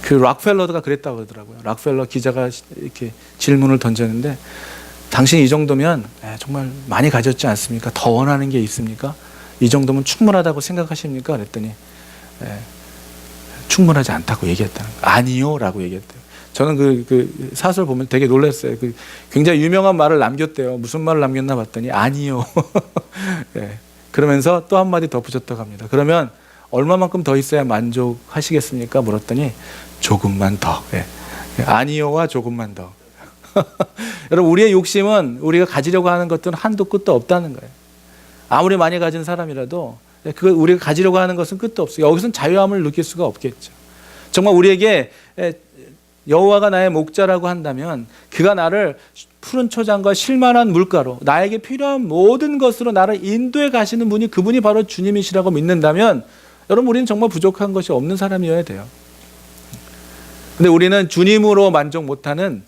그 락펠러가 그랬다고 그러더라고요. 락펠러 기자가 이렇게 질문을 던졌는데, 당신이 이 정도면 정말 많이 가졌지 않습니까? 더 원하는 게 있습니까? 이 정도면 충분하다고 생각하십니까? 그랬더니 충분하지 않다고 얘기했다는 거예요. 아니요 라고 얘기했대요. 저는 그 사설 보면 되게 놀랐어요. 굉장히 유명한 말을 남겼대요. 무슨 말을 남겼나 봤더니 아니요. 그러면서 또 한마디 덧붙였다고 합니다. 그러면 얼마만큼 더 있어야 만족하시겠습니까? 물었더니 조금만 더. 아니요와 조금만 더. 여러분 우리의 욕심은, 우리가 가지려고 하는 것들은 한도 끝도 없다는 거예요. 아무리 많이 가진 사람이라도 우리가 가지려고 하는 것은 끝도 없어요. 여기서는 자유함을 느낄 수가 없겠죠. 정말 우리에게 여호와가 나의 목자라고 한다면 그가 나를 푸른 초장과 쉴만한 물가로, 나에게 필요한 모든 것으로 나를 인도해 가시는 분이, 그분이 바로 주님이시라고 믿는다면 여러분 우리는 정말 부족한 것이 없는 사람이어야 돼요. 근데 우리는 주님으로 만족 못하는,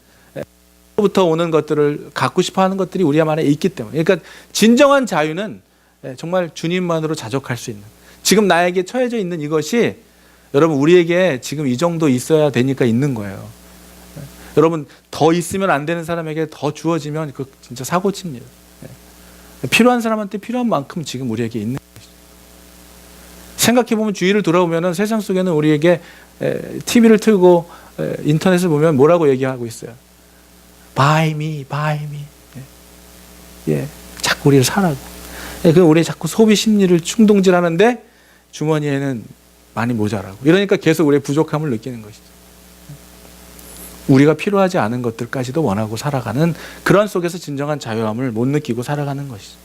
부터 오는 것들을 갖고 싶어 하는 것들이 우리 안에 있기 때문에, 그러니까 진정한 자유는 정말 주님만으로 자족할 수 있는, 지금 나에게 처해져 있는 이것이 여러분 우리에게 지금 이 정도 있어야 되니까 있는 거예요. 여러분 더 있으면 안 되는 사람에게 더 주어지면 그 진짜 사고칩니다. 필요한 사람한테 필요한 만큼 지금 우리에게 있는 것이죠. 생각해보면 주위를 돌아보면 세상 속에는 우리에게 TV를 틀고 인터넷을 보면 뭐라고 얘기하고 있어요. Buy me, buy me. 예, 자꾸 우리를 사라고. 그 우리 자꾸 소비 심리를 충동질하는데 주머니에는 많이 모자라고. 이러니까 계속 우리의 부족함을 느끼는 것이죠. 우리가 필요하지 않은 것들까지도 원하고 살아가는 그런 속에서 진정한 자유함을 못 느끼고 살아가는 것이죠.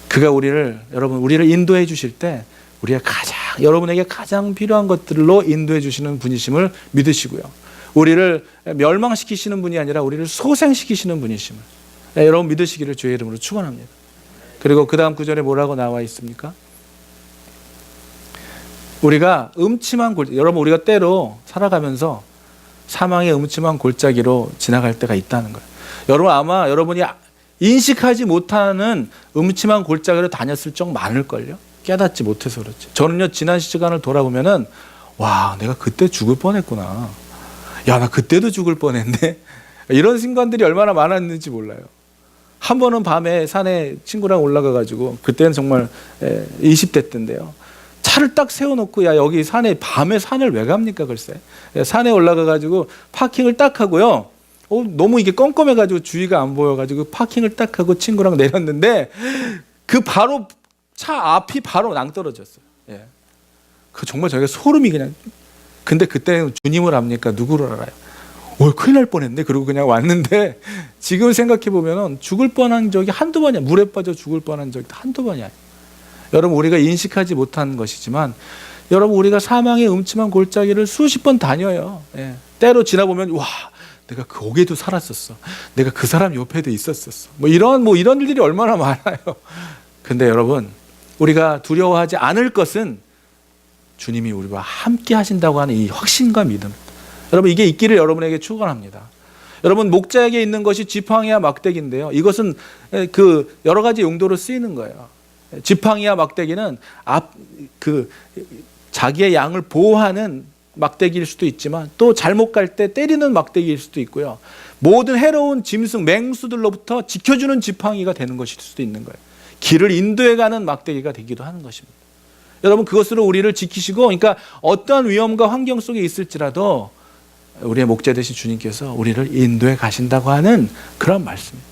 그가 우리를 인도해 주실 때 여러분에게 가장 필요한 것들로 인도해 주시는 분이심을 믿으시고요. 우리를 멸망시키시는 분이 아니라 우리를 소생시키시는 분이심을 여러분 믿으시기를 주의 이름으로 축원합니다. 그리고 그 다음 구절에 뭐라고 나와 있습니까? 우리가 여러분 우리가 때로 살아가면서 사망의 음침한 골짜기로 지나갈 때가 있다는 거예요. 여러분 아마 여러분이 인식하지 못하는 음침한 골짜기로 다녔을 적 많을걸요. 깨닫지 못해서 그렇지. 저는요 지난 시간을 돌아보면은 와 내가 그때 죽을 뻔했구나. 야 나 그때도 죽을 뻔했네. 이런 순간들이 얼마나 많았는지 몰라요. 한 번은 밤에 산에 친구랑 올라가가지고 그때는 정말 20대 때인데요. 차를 딱 세워놓고 여기 밤에 산을 왜 갑니까 글쎄. 산에 올라가가지고 파킹을 딱 하고요. 너무 이게 껌껌해가지고 주위가 안 보여가지고 파킹을 딱 하고 친구랑 내렸는데 바로 차 앞이 바로 낭떠러졌어요. 예. 정말 저희가 소름이 그냥. 근데 그때는 주님을 압니까? 누구를 알아요? 큰일 날 뻔했네. 그러고 그냥 왔는데 지금 생각해보면 죽을 뻔한 적이 한두 번이야. 물에 빠져 죽을 뻔한 적이 한두 번이야. 여러분 우리가 인식하지 못한 것이지만 여러분 우리가 사망의 음침한 골짜기를 수십 번 다녀요. 예. 때로 지나보면 와 내가 거기에도 살았었어. 내가 그 사람 옆에도 있었었어. 이런 일들이 얼마나 많아요. 근데 여러분 우리가 두려워하지 않을 것은 주님이 우리와 함께 하신다고 하는 이 확신과 믿음. 여러분 이게 있기를 여러분에게 축원합니다. 여러분 목자에게 있는 것이 지팡이와 막대기인데요. 이것은 여러 가지 용도로 쓰이는 거예요. 지팡이와 막대기는 자기의 양을 보호하는 막대기일 수도 있지만 또 잘못 갈 때 때리는 막대기일 수도 있고요. 모든 해로운 짐승, 맹수들로부터 지켜주는 지팡이가 되는 것일 수도 있는 거예요. 길을 인도해가는 막대기가 되기도 하는 것입니다. 여러분 그것으로 우리를 지키시고 그러니까 어떠한 위험과 환경 속에 있을지라도 우리의 목자 되신 주님께서 우리를 인도해 가신다고 하는 그런 말씀입니다.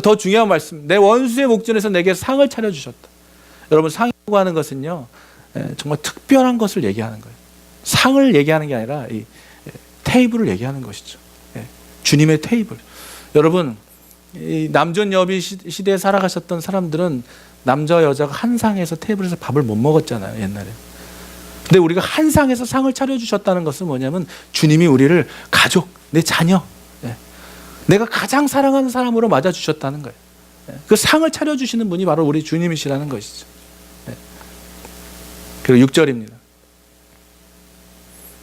더 중요한 말씀, 내 원수의 목전에서 내게 상을 차려주셨다. 여러분 상이라고 하는 것은요 정말 특별한 것을 얘기하는 거예요. 상을 얘기하는 게 아니라 이 테이블을 얘기하는 것이죠. 주님의 테이블. 여러분 이 남존여비 시대에 살아가셨던 사람들은 남자와 여자가 한 상에서 테이블에서 밥을 못 먹었잖아요 옛날에. 근데 우리가 한 상에서 상을 차려주셨다는 것은 뭐냐면 주님이 우리를 가족, 내 자녀, 내가 가장 사랑하는 사람으로 맞아주셨다는 거예요. 그 상을 차려주시는 분이 바로 우리 주님이시라는 것이죠. 그리고 6절입니다.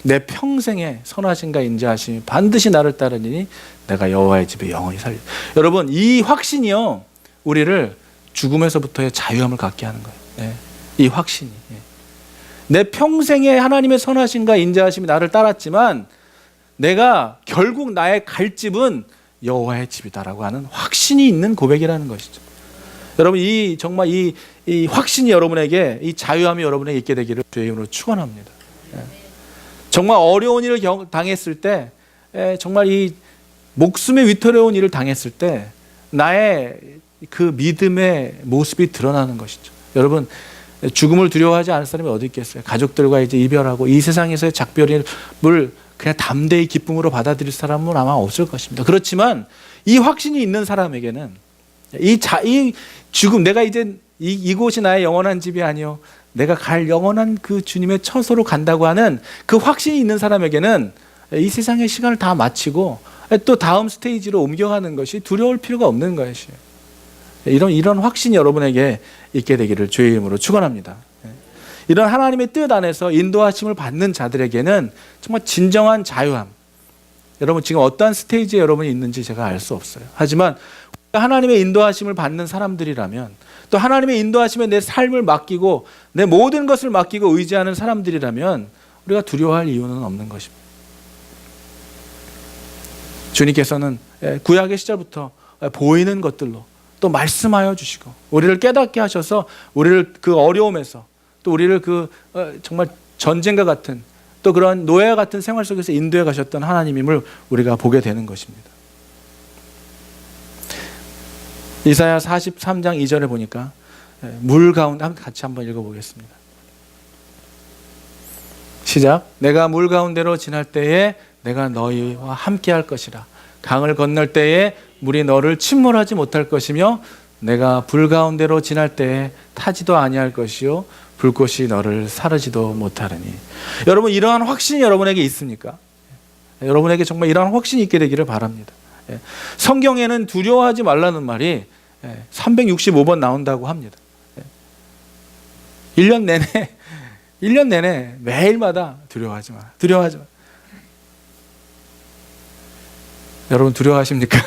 내 평생에 선하신가 인자하심이 반드시 나를 따르니 내가 여호와의 집에 영원히 살리. 여러분 이 확신이요 우리를 죽음에서부터의 자유함을 갖게 하는 거예요. 이 확신이. 내 평생에 하나님의 선하심과 인자하심이 나를 따랐지만 내가 결국 나의 갈 집은 여호와의 집이다라고 하는 확신이 있는 고백이라는 것이죠. 여러분 정말 이 확신이 여러분에게 이 자유함이 여러분에게 있게 되기를 주의 이름으로 축원합니다. 정말 어려운 일을 당했을 때 정말 이 목숨에 위태로운 일을 당했을 때 나의 그 믿음의 모습이 드러나는 것이죠. 여러분 죽음을 두려워하지 않을 사람이 어디 있겠어요. 가족들과 이제 이별하고 이 세상에서의 작별을 그냥 담대히 기쁨으로 받아들일 사람은 아마 없을 것입니다. 그렇지만 이 확신이 있는 사람에게는 이 죽음, 내가 이제 이곳이 나의 영원한 집이 아니요 내가 갈 영원한 그 주님의 처소로 간다고 하는 그 확신이 있는 사람에게는 이 세상의 시간을 다 마치고 또 다음 스테이지로 옮겨가는 것이 두려울 필요가 없는 것이에요. 이런 확신이 여러분에게 있게 되기를 주의 이름으로 축원합니다. 이런 하나님의 뜻 안에서 인도하심을 받는 자들에게는 정말 진정한 자유함. 여러분 지금 어떠한 스테이지에 여러분이 있는지 제가 알 수 없어요. 하지만 하나님의 인도하심을 받는 사람들이라면 또 하나님의 인도하심에 내 삶을 맡기고 내 모든 것을 맡기고 의지하는 사람들이라면 우리가 두려워할 이유는 없는 것입니다. 주님께서는 구약의 시절부터 보이는 것들로 또 말씀하여 주시고 우리를 깨닫게 하셔서 우리를 그 어려움에서 또 우리를 그 정말 전쟁과 같은 또 그런 노예와 같은 생활 속에서 인도해 가셨던 하나님임을 우리가 보게 되는 것입니다. 이사야 43장 2절에 보니까 물 가운데 같이 한번 읽어보겠습니다. 시작. 내가 물 가운데로 지날 때에 내가 너희와 함께 할 것이라. 강을 건널 때에 물이 너를 침몰하지 못할 것이며 내가 불 가운데로 지날 때에 타지도 아니할 것이요 불꽃이 너를 사르지도 못하리니. 여러분, 이러한 확신이 여러분에게 있습니까? 여러분에게 정말 이러한 확신이 있게 되기를 바랍니다. 성경에는 두려워하지 말라는 말이 365번 나온다고 합니다. 1년 내내 매일마다 두려워하지 마라. 두려워하지 마라. 여러분 두려워하십니까?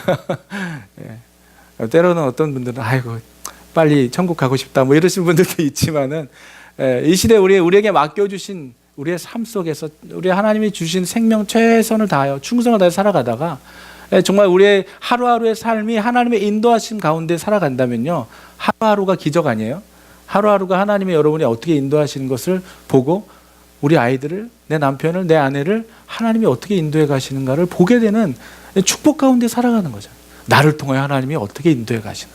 때로는 어떤 분들은 아이고 빨리 천국 가고 싶다 뭐 이러신 분들도 있지만은 이 시대 우리에게 맡겨주신 우리의 삶 속에서 우리 하나님이 주신 생명 최선을 다하여 충성을 다해 살아가다가 정말 우리의 하루하루의 삶이 하나님의 인도하심 가운데 살아간다면요, 하루하루가 기적 아니에요? 하루하루가 하나님이 여러분이 어떻게 인도하시는 것을 보고 우리 아이들을, 내 남편을, 내 아내를 하나님이 어떻게 인도해 가시는가를 보게 되는 축복 가운데 살아가는 거죠. 나를 통하여 하나님이 어떻게 인도해 가시는,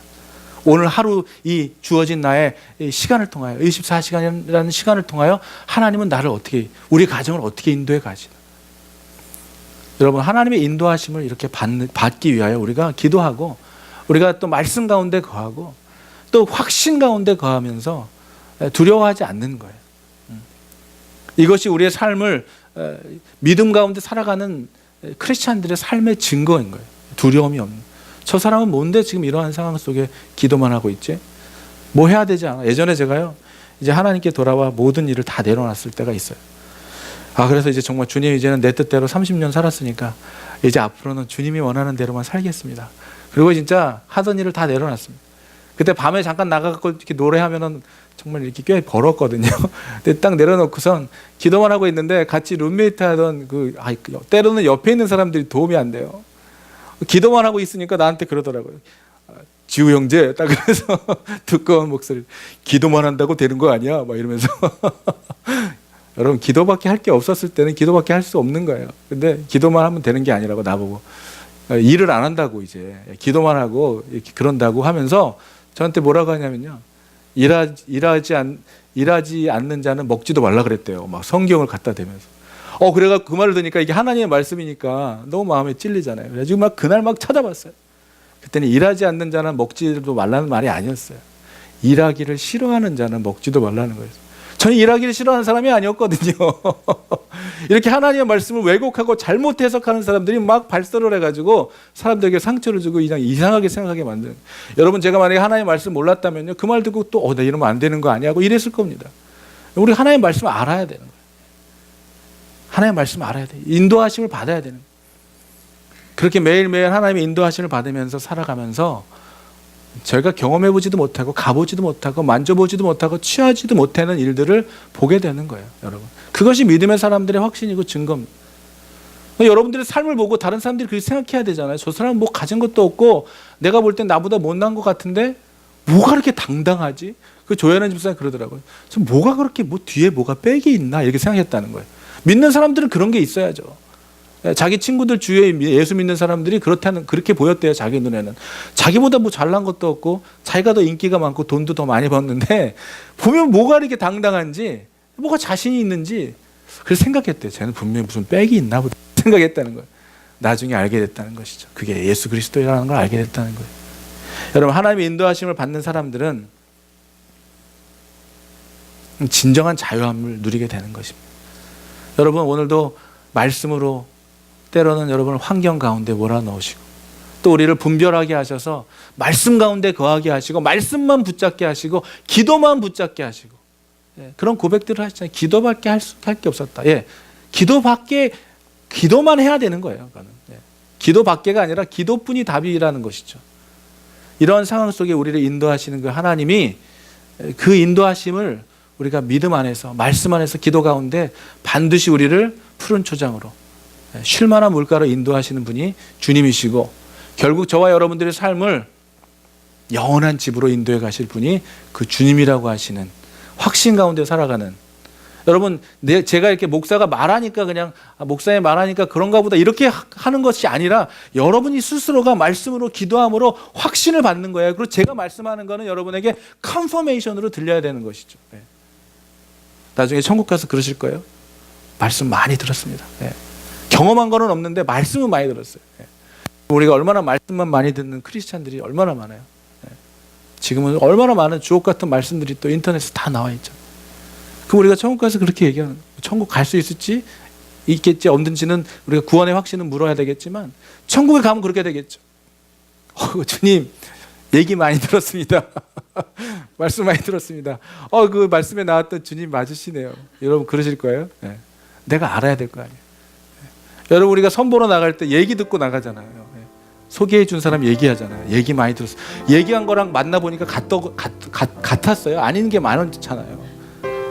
오늘 하루 이 주어진 나의 시간을 통하여 24시간이라는 시간을 통하여 하나님은 나를 어떻게, 우리 가정을 어떻게 인도해 가시는. 여러분, 하나님의 인도하심을 이렇게 받기 위하여 우리가 기도하고 우리가 또 말씀 가운데 거하고 또 확신 가운데 거하면서 두려워하지 않는 거예요. 이것이 우리의 삶을 믿음 가운데 살아가는 크리스찬들의 삶의 증거인 거예요. 두려움이 없는. 저 사람은 뭔데 지금 이러한 상황 속에 기도만 하고 있지? 뭐 해야 되지 않아? 예전에 제가요, 이제 하나님께 돌아와 모든 일을 다 내려놨을 때가 있어요. 그래서 이제 정말 주님, 이제는 내 뜻대로 30년 살았으니까 이제 앞으로는 주님이 원하는 대로만 살겠습니다. 그리고 진짜 하던 일을 다 내려놨습니다. 그때 밤에 잠깐 나가서 이렇게 노래하면은 정말 이렇게 꽤 벌었거든요. 근데 딱 내려놓고선 기도만 하고 있는데 같이 룸메이트 하던 때로는 옆에 있는 사람들이 도움이 안 돼요. 기도만 하고 있으니까 나한테 그러더라고요. 지우 형제, 딱 그래서 두꺼운 목소리, 기도만 한다고 되는 거 아니야? 막 이러면서. 여러분, 기도밖에 할 게 없었을 때는 기도밖에 할 수 없는 거예요. 근데 기도만 하면 되는 게 아니라고 나보고 일을 안 한다고, 이제 기도만 하고 이렇게 그런다고 하면서 저한테 뭐라고 하냐면요, 일하지 않는 자는 먹지도 말라 그랬대요. 막 성경을 갖다 대면서. 그래가 그 말을 들으니까 이게 하나님의 말씀이니까 너무 마음에 찔리잖아요. 그래가지고 막 그날 막 찾아봤어요. 그때는 일하지 않는 자는 먹지도 말라는 말이 아니었어요. 일하기를 싫어하는 자는 먹지도 말라는 거예요. 저는 일하기를 싫어하는 사람이 아니었거든요. 이렇게 하나님의 말씀을 왜곡하고 잘못 해석하는 사람들이 막 발설을 해가지고 사람들에게 상처를 주고 그냥 이상하게 생각하게 만드는. 여러분, 제가 만약에 하나님의 말씀 몰랐다면요, 그 말 듣고 또 나 이러면 안 되는 거 아니야? 고 이랬을 겁니다. 우리 하나님의 말씀을 알아야 되는 거예요. 하나님의 말씀을 알아야 돼요. 인도하심을 받아야 되는 거예요. 그렇게 매일매일 하나님의 인도하심을 받으면서 살아가면서 저희가 경험해보지도 못하고 가보지도 못하고 만져보지도 못하고 취하지도 못하는 일들을 보게 되는 거예요, 여러분. 그것이 믿음의 사람들의 확신이고 증거입니다. 여러분들의 삶을 보고 다른 사람들이 그렇게 생각해야 되잖아요. 저 사람은 뭐 가진 것도 없고 내가 볼 땐 나보다 못난 것 같은데 뭐가 그렇게 당당하지? 그 조현은 집사님 그러더라고요. 저 뭐가 그렇게 뭐 뒤에 뭐가 빽이 있나 이렇게 생각했다는 거예요. 믿는 사람들은 그런 게 있어야죠. 자기 친구들 주위에 예수 믿는 사람들이 그렇게 보였대요. 자기 눈에는 자기보다 뭐 잘난 것도 없고 자기가 더 인기가 많고 돈도 더 많이 벌는데 보면 뭐가 이렇게 당당한지, 뭐가 자신이 있는지 그래서 생각했대요. 쟤는 분명히 무슨 빽이 있나 보다 생각했다는 거예요. 나중에 알게 됐다는 것이죠. 그게 예수 그리스도라는 걸 알게 됐다는 거예요. 여러분, 하나님의 인도하심을 받는 사람들은 진정한 자유함을 누리게 되는 것입니다. 여러분, 오늘도 말씀으로 때로는 여러분을 환경 가운데 몰아넣으시고 또 우리를 분별하게 하셔서 말씀 가운데 거하게 하시고 말씀만 붙잡게 하시고 기도만 붙잡게 하시고, 그런 고백들을 하시잖아요. 기도밖에 할 게 없었다. 기도만 해야 되는 거예요. 기도밖에가 아니라 기도뿐이 답이라는 것이죠. 이런 상황 속에 우리를 인도하시는 그 하나님이 그 인도하심을 우리가 믿음 안에서 말씀 안에서 기도 가운데 반드시 우리를 푸른 초장으로 쉴 만한 물가로 인도하시는 분이 주님이시고 결국 저와 여러분들의 삶을 영원한 집으로 인도해 가실 분이 그 주님이라고 하시는 확신 가운데 살아가는 여러분 제가 이렇게 목사가 말하니까 그냥 목사의 말하니까 그런가 보다 이렇게 하는 것이 아니라 여러분이 스스로가 말씀으로 기도함으로 확신을 받는 거예요. 그리고 제가 말씀하는 거는 여러분에게 컨퍼메이션으로 들려야 되는 것이죠. 네. 나중에 천국 가서 그러실 거예요. 말씀 많이 들었습니다. 네. 경험한 거는 없는데 말씀은 많이 들었어요. 네. 우리가 얼마나 말씀만 많이 듣는 크리스찬들이 얼마나 많아요. 네. 지금은 얼마나 많은 주옥 같은 말씀들이 또 인터넷에 다 나와 있죠. 그럼 우리가 천국 가서 그렇게 얘기하는 천국 갈 수 있을지 있겠지 없는지는 우리가 구원의 확신은 물어야 되겠지만 천국에 가면 그렇게 되겠죠. 주님 얘기 많이 들었습니다. 말씀 많이 들었습니다. 그 말씀에 나왔던 주님 맞으시네요. 여러분 그러실 거예요. 네. 내가 알아야 될 거 아니에요. 네. 여러분 우리가 선보러 나갈 때 얘기 듣고 나가잖아요. 네. 소개해 준 사람 얘기하잖아요. 얘기 많이 들었어요. 얘기한 거랑 만나보니까 같았어요. 아닌 게 많잖아요.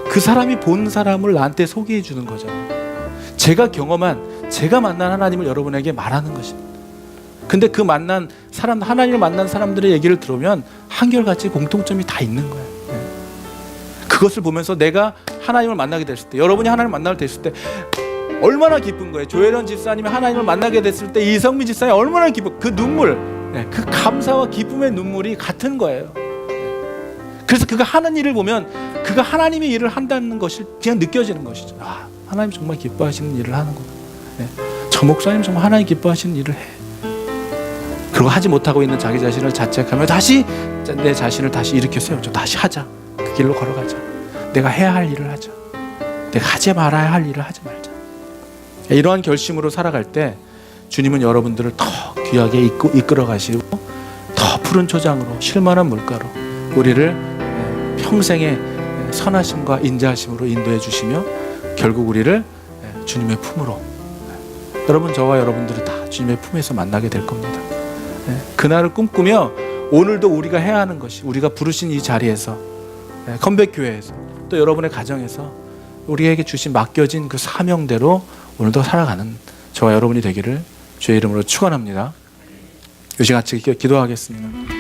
그 사람이 본 사람을 나한테 소개해 주는 거잖아요. 제가 경험한, 제가 만난 하나님을 여러분에게 말하는 것입니다. 근데 그 만난 사람, 하나님을 만난 사람들의 얘기를 들으면 한결같이 공통점이 다 있는 거예요. 그것을 보면서 내가 하나님을 만나게 됐을 때, 여러분이 하나님을 만나게 됐을 때 얼마나 기쁜 거예요. 조혜련 집사님이 하나님을 만나게 됐을 때 이성민 집사님이 얼마나 기쁜, 그 눈물, 그 감사와 기쁨의 눈물이 같은 거예요. 그래서 그가 하는 일을 보면 그가 하나님의 일을 한다는 것이 그냥 느껴지는 것이죠. 하나님 정말 기뻐하시는 일을 하는구나. 저 목사님 정말 하나님 기뻐하시는 일을 해. 그리고 하지 못하고 있는 자기 자신을 자책하며 다시 내 자신을 다시 일으켜 세우죠. 다시 하자. 그 길로 걸어가자. 내가 해야 할 일을 하자. 내가 하지 말아야 할 일을 하지 말자. 이러한 결심으로 살아갈 때 주님은 여러분들을 더 귀하게 이끌어 가시고 더 푸른 초장으로 쉴만한 물가로 우리를 평생의 선하심과 인자하심으로 인도해 주시며 결국 우리를 주님의 품으로, 여러분 저와 여러분들이 다 주님의 품에서 만나게 될 겁니다. 그날을 꿈꾸며 오늘도 우리가 해야 하는 것이, 우리가 부르신 이 자리에서, 컴백교회에서, 또 여러분의 가정에서 우리에게 주신 맡겨진 그 사명대로 오늘도 살아가는 저와 여러분이 되기를 주의 이름으로 축원합니다. 이 시간 같이 기도하겠습니다.